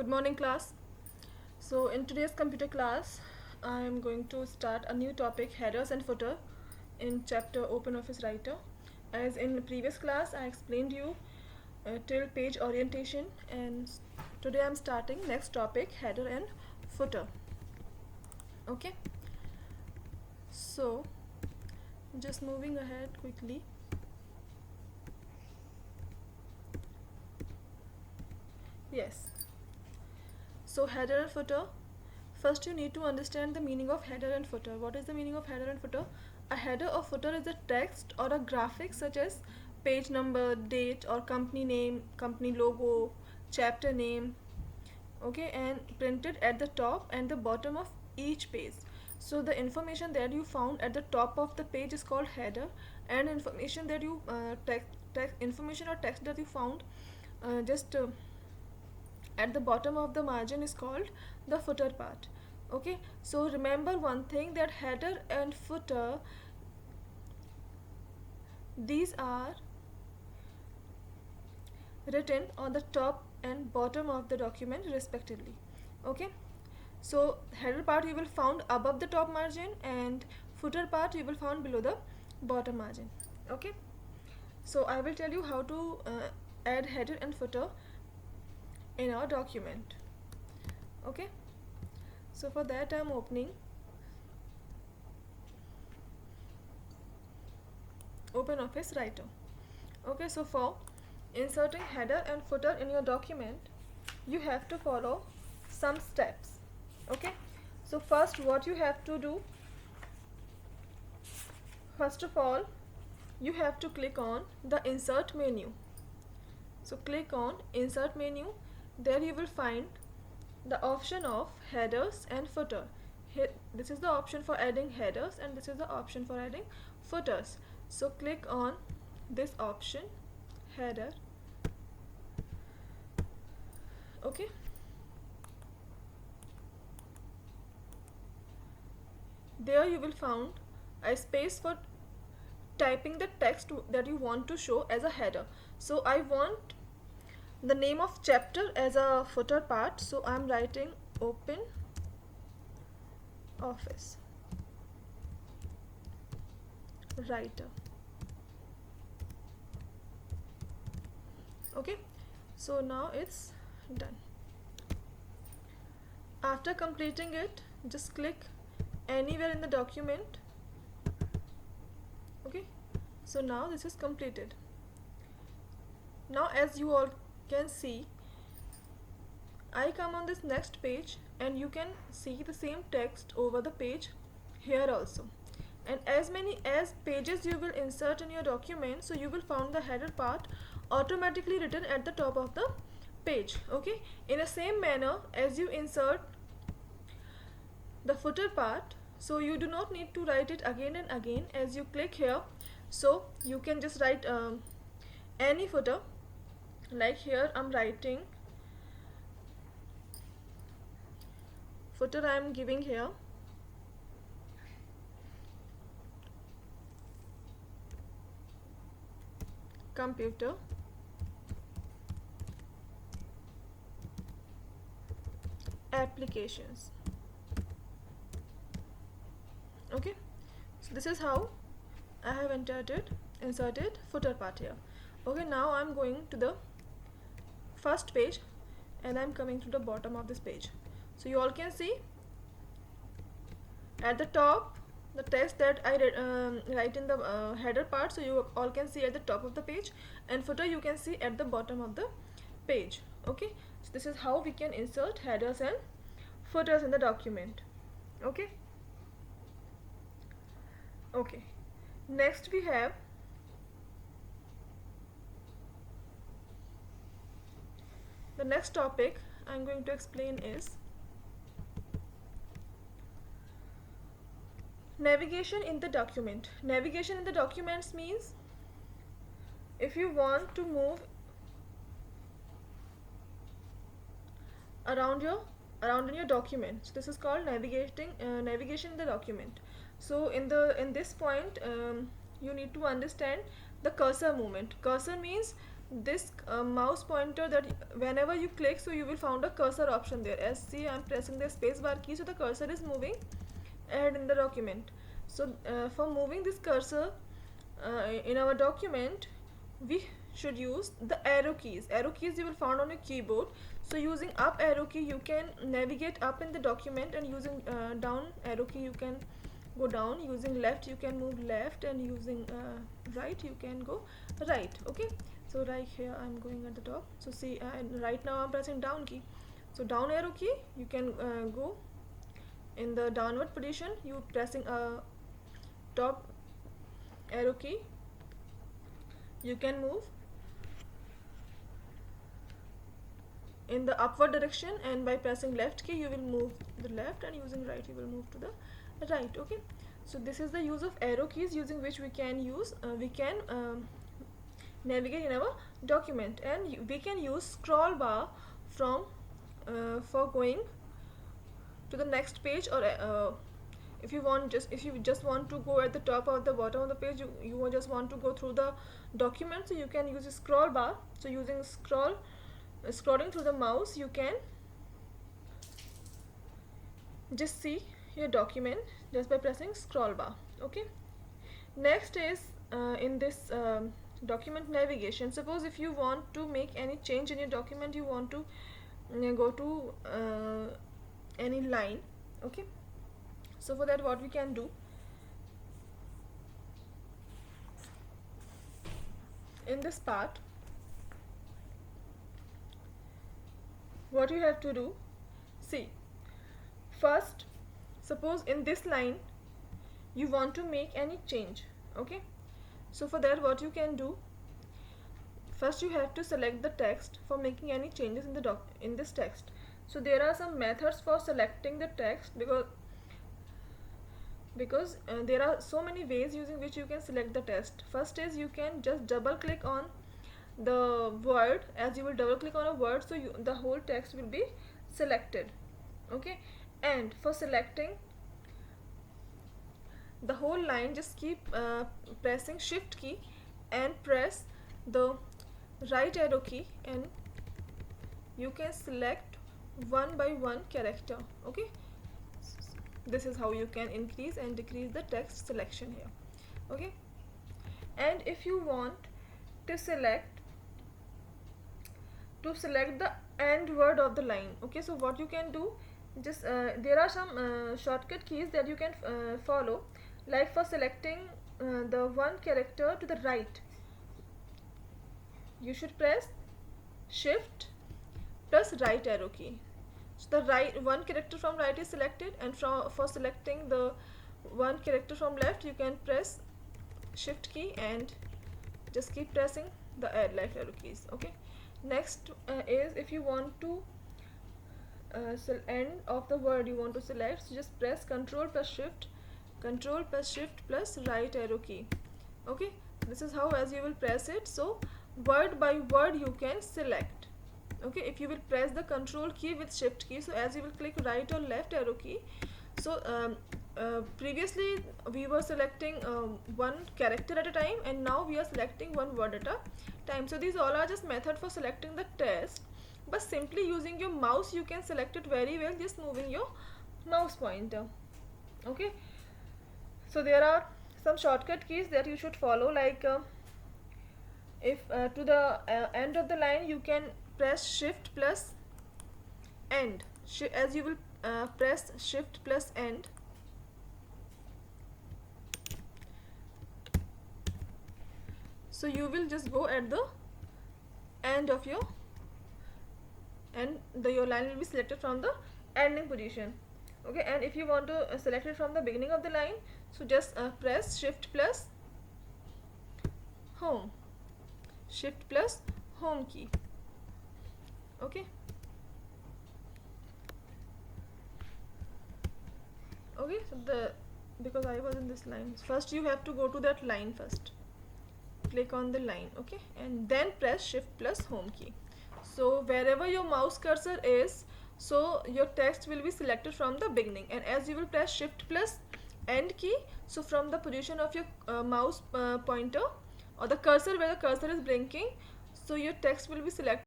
Good morning, class. So, in today's computer class, I am going to start a new topic, headers and footer, in chapter OpenOffice Writer. As in the previous class, I explained you till page orientation, and today I am starting next topic, header and footer. Okay. So, just moving ahead quickly. Yes. So, header and footer. First, you need to understand the meaning of header and footer. What is the meaning of header and footer? A header or footer is a text or a graphic such as page number, date, or company name, company logo, chapter name, okay, and printed at the top and the bottom of each page. So the information that you found at the top of the page is called header, and information that you text information or text that you found just at the bottom of the margin is called the footer part. Okay, so remember one thing, that header and footer, these are written on the top and bottom of the document respectively. Okay, so header part you will found above the top margin and footer part you will found below the bottom margin. Okay, so I will tell you how to add header and footer in our document. Okay, so for that I am opening OpenOffice Writer. Okay, so for inserting header and footer in your document, you have to follow some steps. Okay, so first what you have to do, first of all, you have to click on the insert menu. So click on insert menu. There you will find the option of headers and footer. Here, this is the option for adding headers and this is the option for adding footers. So click on this option, header. Okay, there you will find a space for typing the text that you want to show as a header. So I want the name of chapter as a footer part, so I'm writing Open Office Writer. Okay, so now it's done. After completing it, just click anywhere in the document. Okay, so now this is completed. Now as you all can see, I come on this next page and you can see the same text over the page here also, and as many as pages you will insert in your document, so you will find the header part automatically written at the top of the page. Okay, in the same manner as you insert the footer part, so you do not need to write it again and again. As you click here, so you can just write any footer. Like here I'm writing footer, I am giving here computer applications. Okay, so this is how I have inserted footer part here. Okay, now I'm going to the first page and I'm coming to the bottom of this page. So you all can see at the top the text that I write in the header part, so you all can see at the top of the page, and footer you can see at the bottom of the page. Okay, so this is how we can insert headers and footers in the document. Okay, okay, next we have the next topic I'm going to explain is navigation in the document. Navigation in the documents means if you want to move around in your document, so this is called navigation in the document. So in this point you need to understand the cursor movement. Cursor means this mouse pointer, that whenever you click, so you will found a cursor option there. As see, I'm pressing the spacebar key, so the cursor is moving ahead in the document. So for moving this cursor in our document, we should use the arrow keys. Arrow keys you will find on your keyboard. So using up arrow key you can navigate up in the document, and using down arrow key you can go down. Using left you can move left, and using right you can go right. Okay, so right here I'm going at the top. So see, right now I'm pressing down key. So down arrow key you can go in the downward position. You pressing top arrow key you can move in the upward direction, and by pressing left key you will move the left, and using right you will move to the right. Okay, so this is the use of arrow keys, using which we can navigate in our document. And we can use scroll bar from for going to the next page, or if you just want to go at the top or the bottom of the page, you just want to go through the document, so you can use a scroll bar. So using scrolling through the mouse, you can just see your document just by pressing scroll bar. Okay, next is in this document navigation. Suppose if you want to make any change in your document, you want to go to any line. Okay, so for that what we can do, in this part, what you have to do, see, first suppose in this line you want to make any change. Okay, so for that what you can do, first you have to select the text for making any changes in this text. So there are some methods for selecting the text, because there are so many ways using which you can select the text. First is you can just double click on the word. As you will double click on a word, so the whole text will be selected. Okay, and for selecting the whole line, just keep pressing shift key and press the right arrow key, and you can select one by one character. Okay, this is how you can increase and decrease the text selection here. Okay, and if you want to select the end word of the line, okay, so what you can do, just there are some shortcut keys that you can follow. Like for selecting the one character to the right, you should press shift plus right arrow key. So the right one character from right is selected, and for selecting the one character from left, you can press shift key and just keep pressing the left arrow keys. Okay, next is if you want to end of the word you want to select, so just press control plus shift plus right arrow key. Okay, this is how, as you will press it, so word by word you can select. Okay, if you will press the control key with shift key, so as you will click right or left arrow key, so previously we were selecting one character at a time, and now we are selecting one word at a time. So these all are just method for selecting the text, but simply using your mouse you can select it very well, just moving your mouse pointer. Okay, so there are some shortcut keys that you should follow, like if to the end of the line, you can press shift plus end. As you will press shift plus end, so you will just go at the end of your your line will be selected from the ending position. Okay, and if you want to select it from the beginning of the line, so just press shift plus home key. Okay, so because I was in this line, first you have to go to that line, first click on the line. Okay, and then press shift plus home key. So wherever your mouse cursor is, so your text will be selected from the beginning, and as you will press shift plus end key, so from the position of your mouse pointer or the cursor where the cursor is blinking, So your text will be selected